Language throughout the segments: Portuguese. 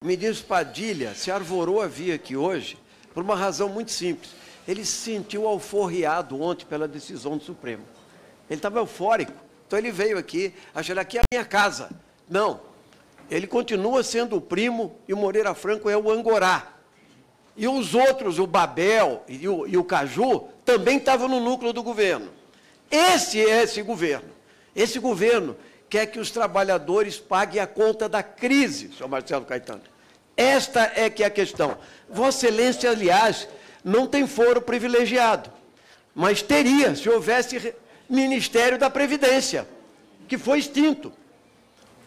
O ministro Padilha se arvorou a vir aqui hoje por uma razão muito simples. Ele se sentiu alforriado ontem pela decisão do Supremo. Ele estava eufórico. Então ele veio aqui, achando que aqui é a minha casa. Não. Ele continua sendo o primo e o Moreira Franco é o Angorá. E os outros, o Babel e o Caju, também estavam no núcleo do governo. Esse é esse governo. Esse governo quer que os trabalhadores paguem a conta da crise, senhor Marcelo Caetano. Esta é que é a questão. Vossa Excelência, aliás, não tem foro privilegiado, mas teria, se houvesse Ministério da Previdência, que foi extinto.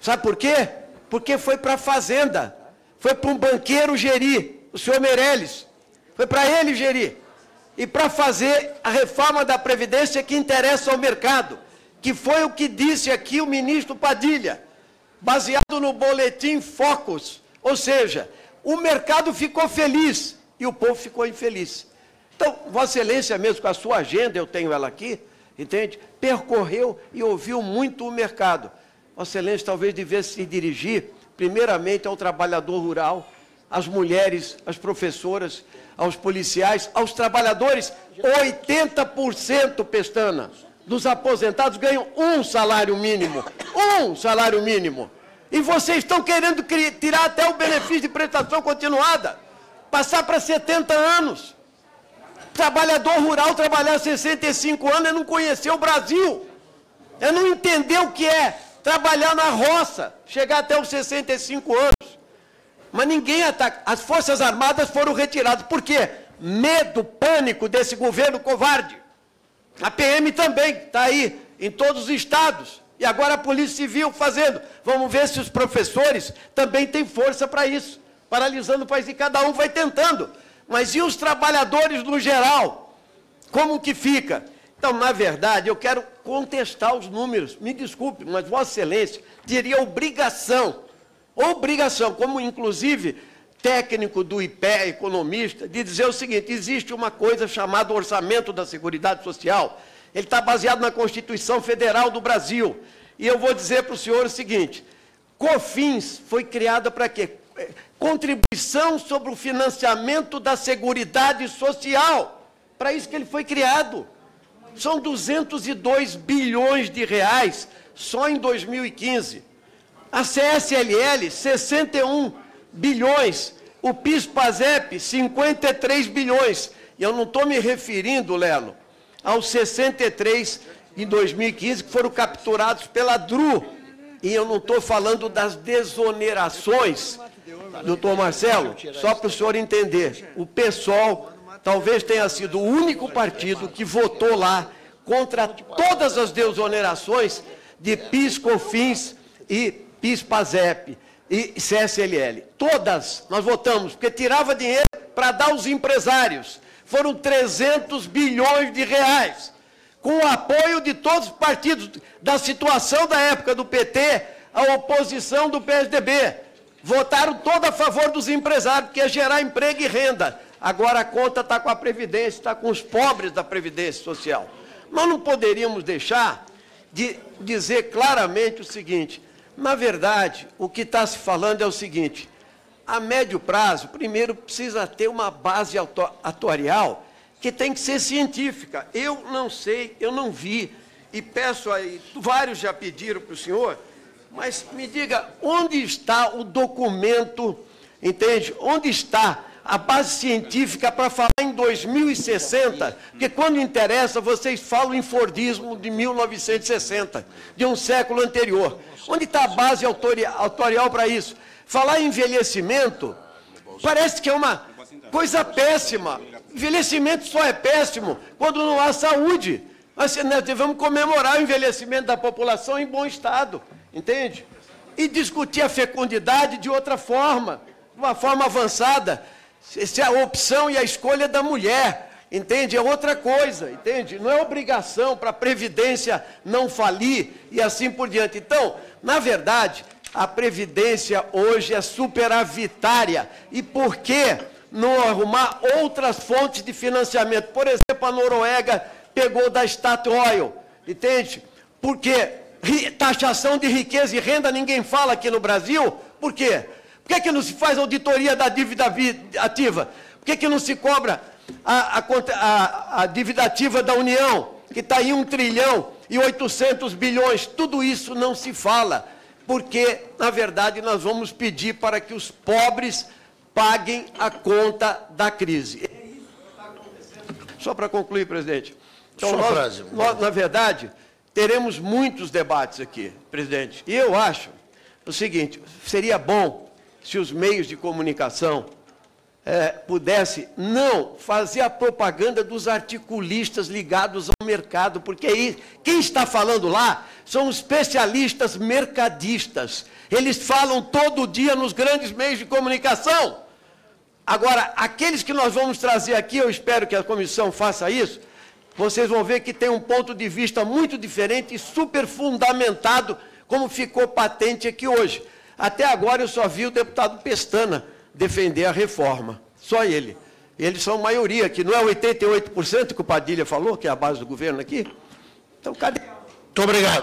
Sabe por quê? Porque foi para a Fazenda, foi para um banqueiro gerir, o senhor Meirelles, foi para ele gerir, e para fazer a reforma da Previdência que interessa ao mercado, que foi o que disse aqui o ministro Padilha, baseado no boletim Focus, ou seja, o mercado ficou feliz e o povo ficou infeliz. Então, Vossa Excelência mesmo com a sua agenda, eu tenho ela aqui, entende? Percorreu e ouviu muito o mercado. Vossa Excelência talvez devesse se dirigir, primeiramente, ao trabalhador rural, às mulheres, às professoras, aos policiais, aos trabalhadores. 80%, Pestana, dos aposentados ganham um salário mínimo. Um salário mínimo. E vocês estão querendo tirar até o benefício de prestação continuada, passar para 70 anos. Trabalhador rural trabalhar 65 anos é não conhecer o Brasil, é não entender o que é trabalhar na roça, chegar até os 65 anos. Mas ninguém ataca. As Forças Armadas foram retiradas. Por quê? Medo, pânico desse governo covarde. A PM também está aí, em todos os estados. E agora a Polícia Civil fazendo. Vamos ver se os professores também têm força para isso. Paralisando o país, e cada um vai tentando. Mas e os trabalhadores no geral? Como que fica? Então, na verdade, eu quero contestar os números. Me desculpe, mas Vossa Excelência teria obrigação, como inclusive técnico do IPE, economista, de dizer o seguinte: existe uma coisa chamada Orçamento da Seguridade Social. Ele está baseado na Constituição Federal do Brasil. E eu vou dizer para o senhor o seguinte: COFINS foi criada para quê? Contribuição sobre o financiamento da Seguridade Social. Para isso que ele foi criado. São 202 bilhões de reais só em 2015. A CSLL, 61 bilhões. O PIS-PASEP, 53 bilhões. E eu não estou me referindo, Lelo, aos 63 em 2015 que foram capturados pela DRU. E eu não estou falando das desonerações, doutor Marcelo, só para o senhor entender. O PSOL talvez tenha sido o único partido que votou lá contra todas as desonerações de PIS, COFINS e PIS-PASEP e CSLL. Todas nós votamos, porque tirava dinheiro para dar aos empresários. Foram 300 bilhões de reais, com o apoio de todos os partidos, da situação da época do PT, a oposição do PSDB. Votaram todo a favor dos empresários, porque ia gerar emprego e renda. Agora a conta está com a Previdência, está com os pobres da Previdência Social. Nós não poderíamos deixar de dizer claramente o seguinte: na verdade, o que está se falando é o seguinte: a médio prazo, primeiro precisa ter uma base atuarial que tem que ser científica. Eu não sei, eu não vi, e peço aí, vários já pediram para o senhor, mas me diga, onde está o documento, entende? Onde está a base científica para falar em 2060? Porque quando interessa, vocês falam em Fordismo de 1960, de um século anterior. Onde está a base autorial para isso? Falar em envelhecimento parece que é uma coisa péssima. Envelhecimento só é péssimo quando não há saúde. Mas nós devemos comemorar o envelhecimento da população em bom estado, entende? E discutir a fecundidade de outra forma, de uma forma avançada. Se a opção e a escolha da mulher, entende? É outra coisa, entende? Não é obrigação para a Previdência não falir e assim por diante. Então, na verdade, a Previdência hoje é superavitária. E por que não arrumar outras fontes de financiamento? Por exemplo, a Noruega pegou da Statoil, entende? Porque taxação de riqueza e renda ninguém fala aqui no Brasil. Por quê? Por que não se faz auditoria da dívida ativa? Por que não se cobra a dívida ativa da União, que está em 1 trilhão e 800 bilhões? Tudo isso não se fala, porque, na verdade, nós vamos pedir para que os pobres paguem a conta da crise. É isso que está acontecendo. Só para concluir, presidente. Então, nós, na verdade, teremos muitos debates aqui, presidente. E eu acho o seguinte, seria bom se os meios de comunicação pudessem não fazer a propaganda dos articulistas ligados ao mercado, porque aí, quem está falando lá são especialistas mercadistas. Eles falam todo dia nos grandes meios de comunicação. Agora, aqueles que nós vamos trazer aqui, eu espero que a comissão faça isso, vocês vão ver que tem um ponto de vista muito diferente e super fundamentado, como ficou patente aqui hoje. Até agora eu só vi o deputado Pestana defender a reforma. Só ele. Eles são maioria, que não é 88% que o Padilha falou, que é a base do governo aqui? Então, cadê? Muito obrigado.